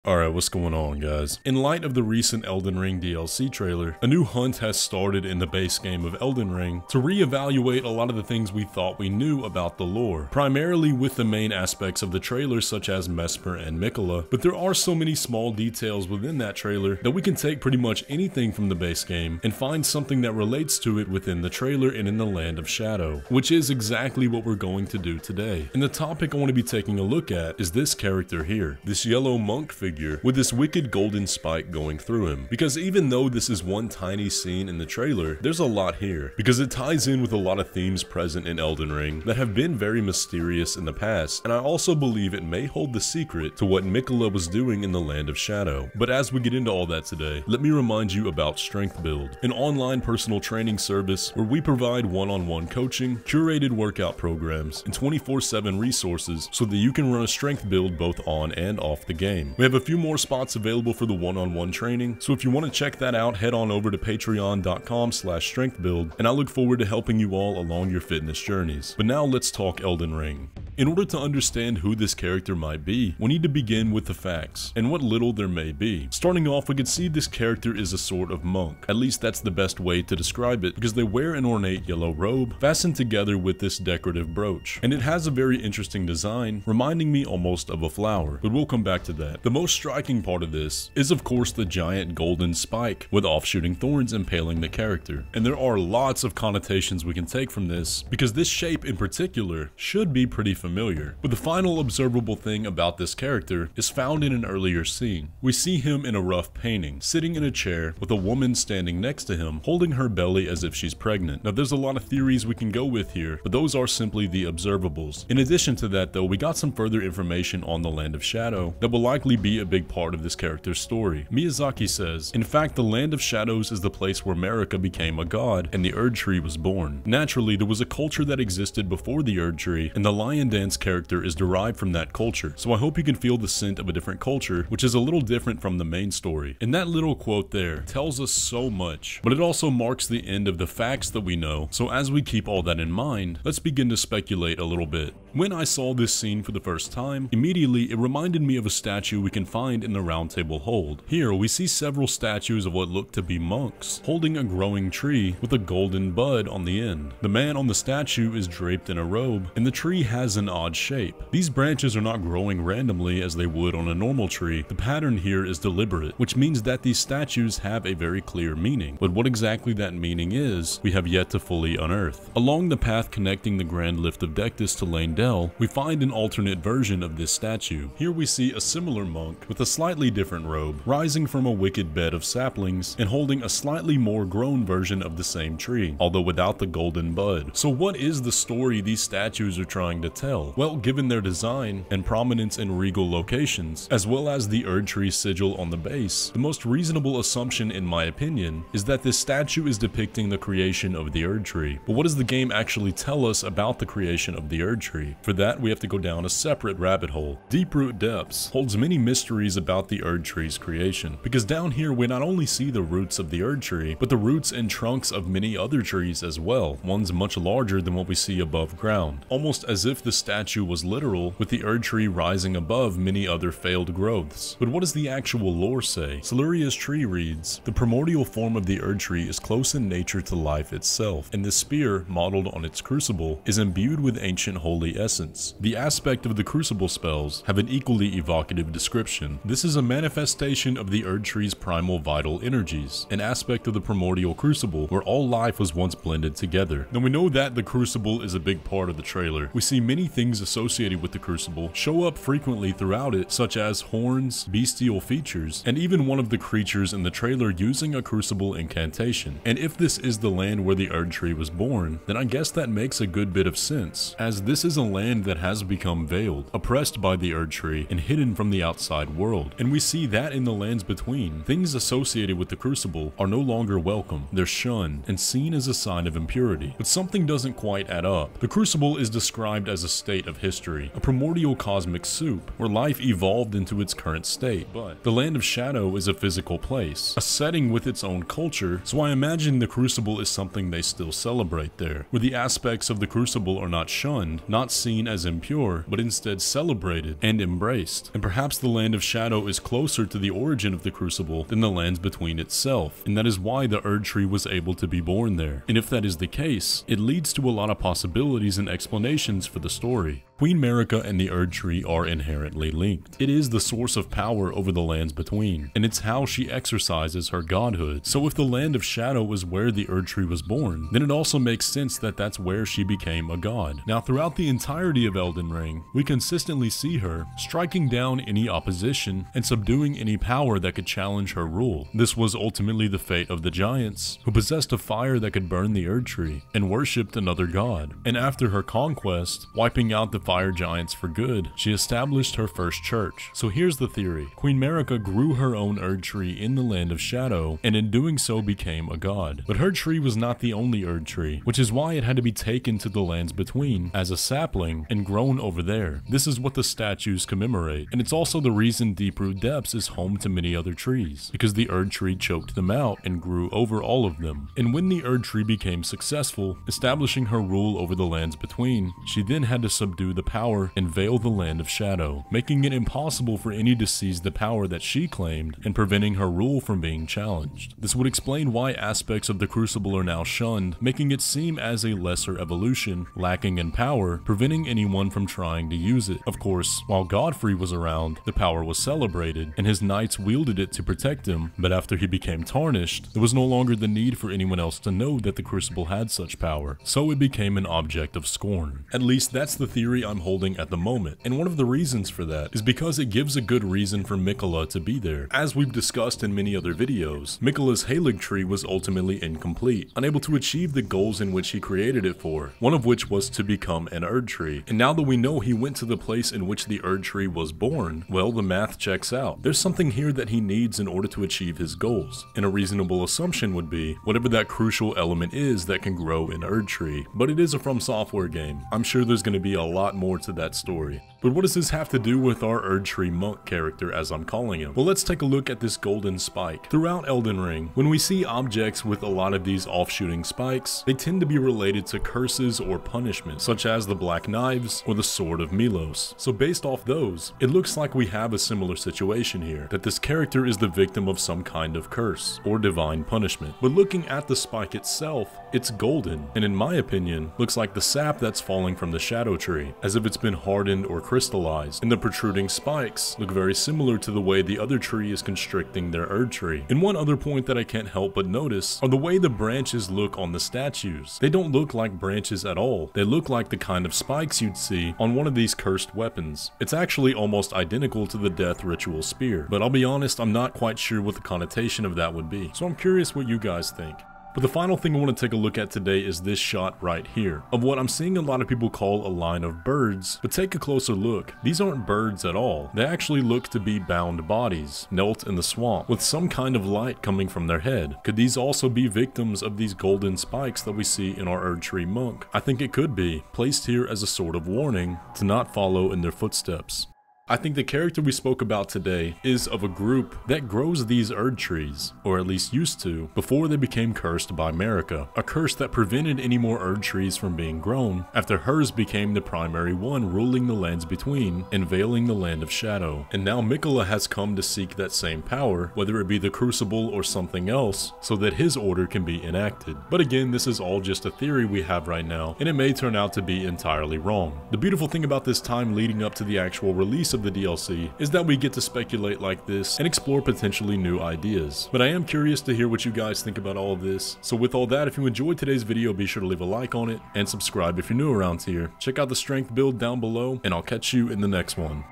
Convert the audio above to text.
Alright, what's going on, guys? In light of the recent Elden Ring DLC trailer, a new hunt has started in the base game of Elden Ring to reevaluate a lot of the things we thought we knew about the lore, primarily with the main aspects of the trailer such as Mesmer and Miquella, but there are so many small details within that trailer that we can take pretty much anything from the base game and find something that relates to it within the trailer and in the Land of Shadow, which is exactly what we're going to do today. And the topic I want to be taking a look at is this character here, this yellow monk figure with this wicked golden spike going through him. Because even though this is one tiny scene in the trailer, there's a lot here, because it ties in with a lot of themes present in Elden Ring that have been very mysterious in the past, and I also believe it may hold the secret to what Miquella was doing in the Land of Shadow. But as we get into all that today, let me remind you about Strength Build, an online personal training service where we provide one-on-one coaching, curated workout programs, and 24/7 resources so that you can run a strength build both on and off the game. We have a few more spots available for the one-on-one training, so if you want to check that out, head on over to patreon.com/strengthbuild, and I look forward to helping you all along your fitness journeys. But now let's talk Elden Ring. In order to understand who this character might be, we need to begin with the facts, and what little there may be. Starting off, we can see this character is a sort of monk. At least that's the best way to describe it, because they wear an ornate yellow robe, fastened together with this decorative brooch. And it has a very interesting design, reminding me almost of a flower, but we'll come back to that. The most striking part of this is of course the giant golden spike, with offshooting thorns impaling the character. And there are lots of connotations we can take from this, because this shape in particular should be pretty familiar. But the final observable thing about this character is found in an earlier scene. We see him in a rough painting, sitting in a chair with a woman standing next to him, holding her belly as if she's pregnant. Now there's a lot of theories we can go with here, but those are simply the observables. In addition to that though, we got some further information on the Land of Shadow that will likely be a big part of this character's story. Miyazaki says, in fact the Land of Shadows is the place where Marika became a god and the Erdtree was born. Naturally, there was a culture that existed before the Erdtree, and the lion dance character is derived from that culture, so I hope you can feel the scent of a different culture, which is a little different from the main story. And that little quote there tells us so much, but it also marks the end of the facts that we know, so as we keep all that in mind, let's begin to speculate a little bit. When I saw this scene for the first time, immediately it reminded me of a statue we can find in the Round Table Hold. Here we see several statues of what look to be monks, holding a growing tree with a golden bud on the end. The man on the statue is draped in a robe, and the tree has an odd shape. These branches are not growing randomly as they would on a normal tree. The pattern here is deliberate, which means that these statues have a very clear meaning, but what exactly that meaning is, we have yet to fully unearth. Along the path connecting the Grand Lift of Dectus to Lane Dell, we find an alternate version of this statue. Here we see a similar monk with a slightly different robe, rising from a wicked bed of saplings and holding a slightly more grown version of the same tree, although without the golden bud. So what is the story these statues are trying to tell? Well, given their design and prominence in regal locations, as well as the Erdtree sigil on the base, the most reasonable assumption in my opinion is that this statue is depicting the creation of the Erdtree. But what does the game actually tell us about the creation of the Erdtree? For that, we have to go down a separate rabbit hole. Deeproot Depths holds many mysteries about the Erdtree's creation, because down here we not only see the roots of the Erdtree, but the roots and trunks of many other trees as well, ones much larger than what we see above ground, almost as if the statue was literal, with the Erdtree rising above many other failed growths. But what does the actual lore say? Siluria's tree reads, the primordial form of the Erdtree is close in nature to life itself, and the spear, modeled on its crucible, is imbued with ancient holy essence. The aspect of the crucible spells have an equally evocative description. This is a manifestation of the Erdtree's primal vital energies, an aspect of the primordial crucible where all life was once blended together. Now we know that the crucible is a big part of the trailer. We see many things associated with the crucible show up frequently throughout it, such as horns, bestial features, and even one of the creatures in the trailer using a crucible incantation. And if this is the land where the Erdtree was born, then I guess that makes a good bit of sense, as this is a land that has become veiled, oppressed by the Erdtree, and hidden from the outside world. And we see that in the lands between, things associated with the crucible are no longer welcome, they're shunned, and seen as a sign of impurity. But something doesn't quite add up. The crucible is described as a state of history, a primordial cosmic soup, where life evolved into its current state. But the Land of Shadow is a physical place, a setting with its own culture, so I imagine the Crucible is something they still celebrate there, where the aspects of the Crucible are not shunned, not seen as impure, but instead celebrated and embraced. And perhaps the Land of Shadow is closer to the origin of the Crucible than the Lands Between itself, and that is why the Erdtree was able to be born there. And if that is the case, it leads to a lot of possibilities and explanations for the story. Queen Marika and the Erdtree are inherently linked. It is the source of power over the Lands Between, and it's how she exercises her godhood. So if the Land of Shadow is where the Erdtree was born, then it also makes sense that that's where she became a god. Now throughout the entirety of Elden Ring, we consistently see her striking down any opposition and subduing any power that could challenge her rule. This was ultimately the fate of the giants, who possessed a fire that could burn the Erdtree and worshipped another god. And after her conquest, wiping out the fire giants for good, she established her first church. So here's the theory. Queen Marika grew her own Erdtree in the Land of Shadow, and in doing so became a god. But her tree was not the only Erdtree, which is why it had to be taken to the Lands Between as a sapling and grown over there. This is what the statues commemorate, and it's also the reason Deeproot Depths is home to many other trees, because the Erdtree choked them out and grew over all of them. And when the Erdtree became successful, establishing her rule over the Lands Between, she then had to subdue the power and veil the Land of Shadow, making it impossible for any to seize the power that she claimed and preventing her rule from being challenged. This would explain why aspects of the Crucible are now shunned, making it seem as a lesser evolution, lacking in power, preventing anyone from trying to use it. Of course, while Godfrey was around, the power was celebrated, and his knights wielded it to protect him, but after he became tarnished, there was no longer the need for anyone else to know that the Crucible had such power, so it became an object of scorn. At least that's the theory I'm holding at the moment, and one of the reasons for that is because it gives a good reason for Miquella to be there. As we've discussed in many other videos, Miquella's Halig tree was ultimately incomplete, unable to achieve the goals in which he created it for, one of which was to become an Erdtree. And now that we know he went to the place in which the Erdtree was born, well, the math checks out. There's something here that he needs in order to achieve his goals, and a reasonable assumption would be whatever that crucial element is that can grow an Erdtree. But it is a FromSoftware game. I'm sure there's going to be a lot more to that story. But what does this have to do with our Erdtree Monk character, as I'm calling him? Well, let's take a look at this golden spike. Throughout Elden Ring, when we see objects with a lot of these off-shooting spikes, they tend to be related to curses or punishment, such as the Black Knives or the Sword of Milos. So based off those, it looks like we have a similar situation here, that this character is the victim of some kind of curse or divine punishment. But looking at the spike itself, it's golden, and in my opinion, looks like the sap that's falling from the Shadow Tree, as if it's been hardened or crystallized, and the protruding spikes look very similar to the way the other tree is constricting their Erdtree. And one other point that I can't help but notice are the way the branches look on the statues. They don't look like branches at all. They look like the kind of spikes you'd see on one of these cursed weapons. It's actually almost identical to the death ritual spear, but I'll be honest, I'm not quite sure what the connotation of that would be. So I'm curious what you guys think. But the final thing I want to take a look at today is this shot right here, of what I'm seeing a lot of people call a line of birds, but take a closer look. These aren't birds at all. They actually look to be bound bodies, knelt in the swamp, with some kind of light coming from their head. Could these also be victims of these golden spikes that we see in our Erdtree Monk? I think it could be, placed here as a sort of warning to not follow in their footsteps. I think the character we spoke about today is of a group that grows these Erdtrees, or at least used to, before they became cursed by Marika, a curse that prevented any more Erdtrees from being grown after hers became the primary one ruling the Lands Between and veiling the Land of Shadow. And now Miquella has come to seek that same power, whether it be the Crucible or something else, so that his order can be enacted. But again, this is all just a theory we have right now, and it may turn out to be entirely wrong. The beautiful thing about this time leading up to the actual release of the DLC is that we get to speculate like this and explore potentially new ideas. But I am curious to hear what you guys think about all of this. So with all that, if you enjoyed today's video, be sure to leave a like on it and subscribe if you're new around here. Check out the strength build down below, and I'll catch you in the next one.